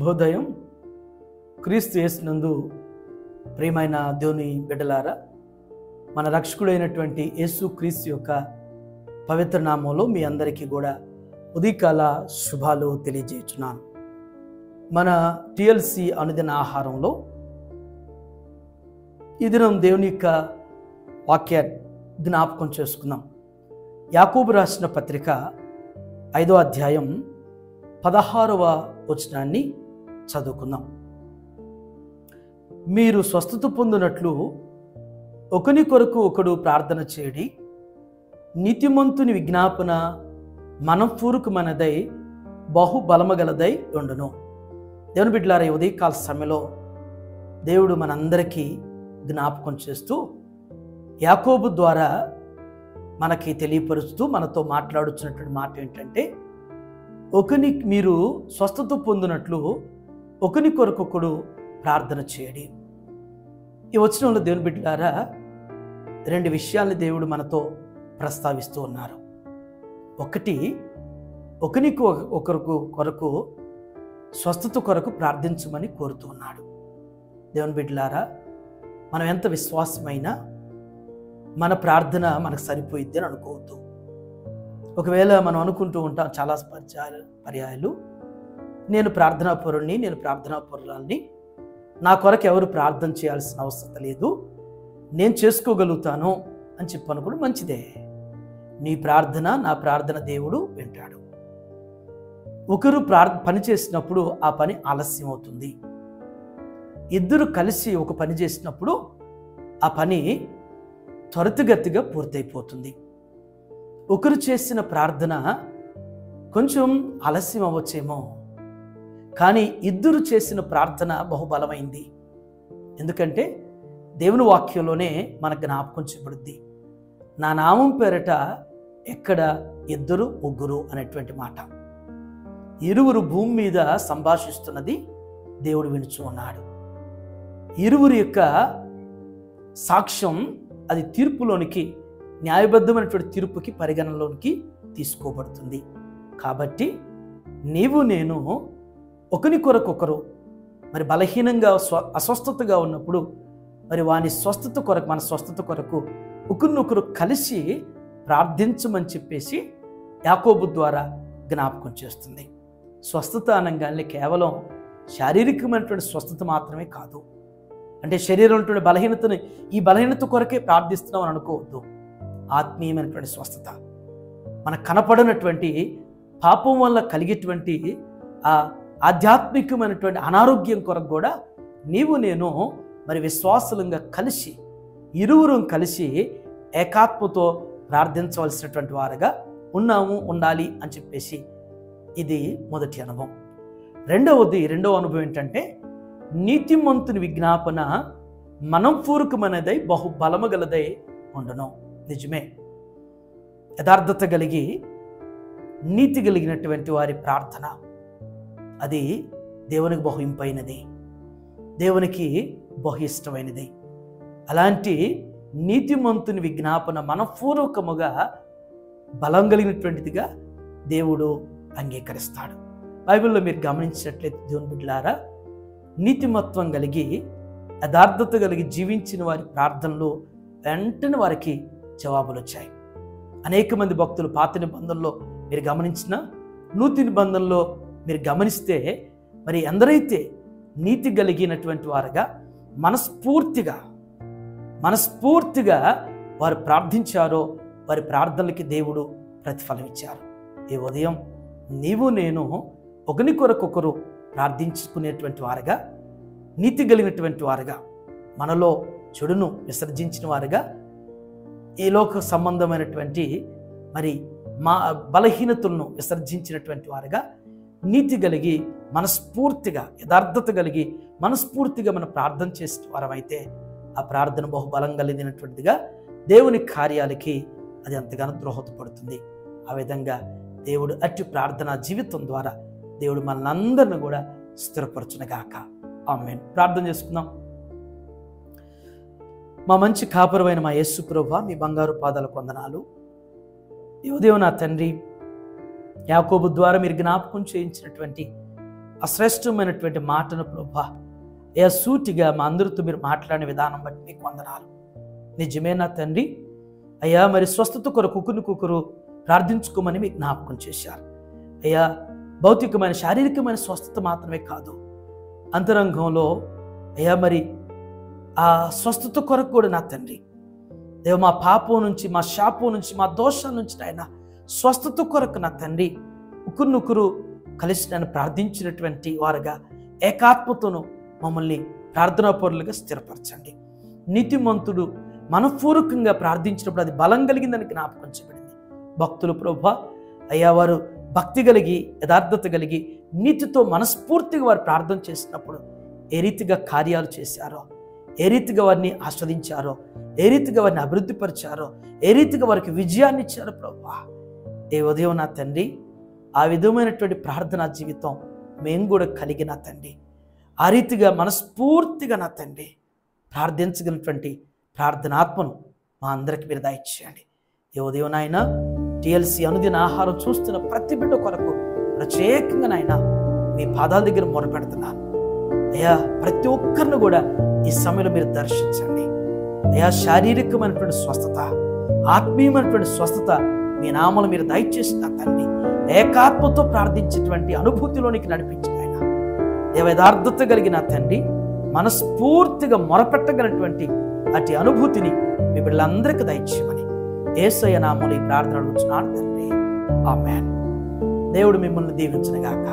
శుభోదయం. క్రీస్తు యేసునందు ప్రియమైన దేవుని బిడ్డలారా, మన రక్షకుడైనటువంటి యేసు క్రీస్తు యొక్క పవిత్ర నామంలో మీ అందరికీ కూడా ఉదయకాల శుభాలు తెలియజేస్తున్నాను. మన టిఎల్సి అనుదిన ఆహారంలో ఈ దినం దేవుని యొక్క వాక్యాన్ని జ్ఞాపకం చేసుకుందాం. యాకోబు రాసిన పత్రిక 5వ అధ్యాయం 16వ వచనాన్ని చదువుకుందాం. మీరు స్వస్థత పొందినట్లు ఒకని కొరకు ఒకడు ప్రార్థన చేయడి, నీతిమంతుని విజ్ఞాపన మనఃపూర్వకమైనదై బహుబలమగలదై ఉండును. దేవుని బిడ్డలారా, ఈ ఉదయకాల సమయంలో దేవుడు మనందరికీ జ్ఞాపకం చేస్తూ యాకోబు ద్వారా మనకి తెలియపరుస్తూ మనతో మాట్లాడుతున్నటువంటి మాట ఏంటంటే, మీరు స్వస్థత పొందినట్లు ఒకని కొరకొకడు ప్రార్థన చేయడి. ఈ వచనంలో దేవుని బిడ్డలారా, రెండు విషయాల్ని దేవుడు మనతో ప్రస్తావిస్తూ ఉన్నారు. ఒకటి, ఒకనికి కొరకు స్వస్థత కొరకు ప్రార్థించమని కోరుతూ ఉన్నాడు. దేవుని బిడ్డలారా, మనం ఎంత విశ్వాసమైనా మన ప్రార్థన మనకు సరిపోయిద్ది అని అనుకోవద్దు. ఒకవేళ మనం అనుకుంటూ ఉంటాం చాలా పర్యాయాలు, నేను ప్రార్థనా పరురాల్ని, నా కొరకు ఎవరు ప్రార్థన చేయాల్సిన అవసరం లేదు, నేను చేసుకోగలుగుతాను అని చెప్పి అనుకోవడం మంచిదే. నీ ప్రార్థన, నా ప్రార్థన దేవుడు వింటాడు. ఒకరు పని చేసినప్పుడు ఆ పని ఆలస్యం అవుతుంది. ఇద్దరు కలిసి ఒక పని చేసినప్పుడు ఆ పని త్వరితగతిగా పూర్తయిపోతుంది. ఒకరు చేసిన ప్రార్థన కొంచెం ఆలస్యం అవ్వచ్చేమో, కానీ ఇద్దరు చేసిన ప్రార్థన బహుబలమైంది. ఎందుకంటే దేవుని వాక్యంలోనే మనకు జ్ఞాపకం చేయబడుద్ది, నా నామం పేరట ఎక్కడ ఇద్దరు ముగ్గురు అనేటువంటి మాట. ఇరువురు భూమి మీద సంభాషిస్తున్నది దేవుడు వినుచు ఉన్నాడు. ఇరువురి యొక్క సాక్ష్యం అది తీర్పులోనికి, న్యాయబద్ధమైనటువంటి తీర్పుకి పరిగణనలోనికి తీసుకోబడుతుంది. కాబట్టి నీవు నేను ఒకరి కొరకొకరు మరి బలహీనంగా అస్వస్థతగా ఉన్నప్పుడు మరి వాని స్వస్థత కొరకు, మన స్వస్థత కొరకు ఒకరినొకరు కలిసి ప్రార్థించమని చెప్పేసి యాకోబు ద్వారా జ్ఞాపకం చేస్తుంది. స్వస్థత అనగానే కేవలం శారీరకమైనటువంటి స్వస్థత మాత్రమే కాదు. అంటే శరీరంలో బలహీనతని, ఈ బలహీనత కొరకే ప్రార్థిస్తున్నాం అని అనుకోవద్దు. ఆత్మీయమైనటువంటి స్వస్థత, మనకు కనపడనటువంటి పాపం వల్ల కలిగేటువంటి ఆ ఆధ్యాత్మికమైనటువంటి అనారోగ్యం కొరకు కూడా నీవు నేను మరి విశ్వాసులంగా కలిసి, ఇరువురం కలిసి ఏకాత్మతో ప్రార్థించవలసినటువంటి వారుగా ఉండాలి అని చెప్పేసి ఇది మొదటి అనుభవం. రెండవ అనుభవం ఏంటంటే, నీతిమంతుని విజ్ఞాపన మనఃపూర్వకమైనదై బహుబలమగలదై ఉండును. నిజమే, యథార్థత కలిగి నీతి కలిగినటువంటి వారి ప్రార్థన అది దేవునికి బహు ఇంపైనది, దేవునికి బహు ఇష్టమైనది. అలాంటి నీతిమంతుని విజ్ఞాపన మనఃపూర్వకముగా బలం కలిగినటువంటిదిగా దేవుడు అంగీకరిస్తాడు. బైబిల్లో మీరు గమనించినట్లయితే దేవుని బిడ్డలారా, నీతిమత్వం కలిగి యథార్థత కలిగి జీవించిన వారి ప్రార్థనలు వెంటనే వారికి జవాబులు వచ్చాయి. అనేక మంది భక్తులు పాత నిబంధనలో మీరు గమనించిన, నూతన నిబంధనలో మీరు గమనిస్తే మరి ఎందరైతే నీతి కలిగినటువంటి వారుగా మనస్ఫూర్తిగా వారు ప్రార్థించారో వారి ప్రార్థనలకి దేవుడు ప్రతిఫలం ఇచ్చారు. ఈ ఉదయం నీవు నేను ఒకరి కొరకొకరు ప్రార్థించుకునేటువంటి వారుగా, నీతి కలిగినటువంటి వారుగా, మనలో చెడును విసర్జించిన వారుగా, ఈ లోక సంబంధమైనటువంటి మరి మా బలహీనతలను విసర్జించినటువంటి వారుగా, నీతి కలిగి మనస్ఫూర్తిగా, యథార్థత కలిగి మనస్ఫూర్తిగా మనం ప్రార్థన చేసే వారమైతే ఆ ప్రార్థన బహుబలం కలిగినటువంటిదిగా దేవుని కార్యాలకి అది ఎంతగానో దోహదపడుతుంది. ఆ విధంగా దేవుడు అట్టి ప్రార్థనా జీవితం ద్వారా దేవుడు మనందరిని కూడా స్థిరపరచునుగాక. ఆమేన్. ప్రార్థన చేసుకుందాం. మా మంచి కాపురమైన మా యేసు ప్రభువా, మీ బంగారు పాదాలకు వందనాలు. ఈ ఉదయం నా తండ్రి, యాకోబు ద్వారా మీరు జ్ఞాపకం చేయించినటువంటి ఆ శ్రేష్టమైనటువంటి మాటను ప్రభా అయ్యా సూటిగా మా అందరితో మీరు మాట్లాడిన విధానం బట్టి మీకు వందనాలు. నిజమేనా తండ్రి? అయ్యా మరి స్వస్థత కొరకు కుకురు ప్రార్థించుకోమని మీకు జ్ఞాపకం చేశారు. అయ్యా భౌతికమైన శారీరకమైన స్వస్థత మాత్రమే కాదు, అంతరంగంలో అయ్యా మరి ఆ స్వస్థత కొరకు కూడా నా తండ్రి దేవ మా పాపం నుంచి, మా శాపం నుంచి, మా దోషాల నుంచి ఆయన స్వస్థత కొరకు నా తండ్రి ఒకరినొకరు కలిసి నన్ను ప్రార్థించినటువంటి వారుగా ఏకాత్మతోను మమ్మల్ని ప్రార్థనా పరులుగా స్థిరపరచండి. నీతిమంతుడు మనపూర్వకంగా ప్రార్థించినప్పుడు అది బలం కలిగిందని జ్ఞాపకం చేయబడింది. భక్తులు ప్రభా అయ్యా వారు భక్తి కలిగి యథార్థత కలిగి నీతితో మనస్ఫూర్తిగా వారు ప్రార్థన చేసినప్పుడు ఏ రీతిగా కార్యాలు చేశారో, ఏ రీతిగా వారిని ఆస్వాదించారో, ఏ రీతిగా వారిని అభివృద్ధిపరిచారో, ఏ రీతిగా వారికి విజయాన్ని ఇచ్చారో ప్రభా, ఏ ఉదయం నా తండ్రి ఆ విధమైనటువంటి ప్రార్థనా జీవితం మేము కూడా కలిగిన తండ్రి, ఆ రీతిగా మనస్ఫూర్తిగా నా తండ్రి ప్రార్థించగలిగినటువంటి ప్రార్థనాత్మను మా అందరికి మీరు దయచేయండి. ఏ ఉదయం నాయన టిఎల్సి అనుదిన ఆహారం చూస్తున్న ప్రతి బిడ్డ కొరకు ప్రత్యేకంగా నాయన మీ పాదాల దగ్గర మొరపెడుతున్నాను. అయ్యా ప్రతి ఒక్కరిని కూడా ఈ సమయంలో మీరు దర్శించండి. అయ్యా శారీరకమైనటువంటి స్వస్థత, ఆత్మీయమైనటువంటి స్వస్థత మీ నామలు మీరు దయచేసిన తండ్రి ఏకాత్మతో ప్రార్థించేటువంటి అనుభూతిలోనికి నడిపించిన ఆయన యథార్థత కలిగిన తండ్రి మనస్ఫూర్తిగా మొరపెట్టగలిగినటువంటి అటు అనుభూతిని మీ బిడ్డలందరికీ దయచేయమని యేసయ్య నామములో ఈ ప్రార్థన అడుగుతున్నాను తండ్రి. ఆమేన్. దేవుడు మిమ్మల్ని దీవించును గాక.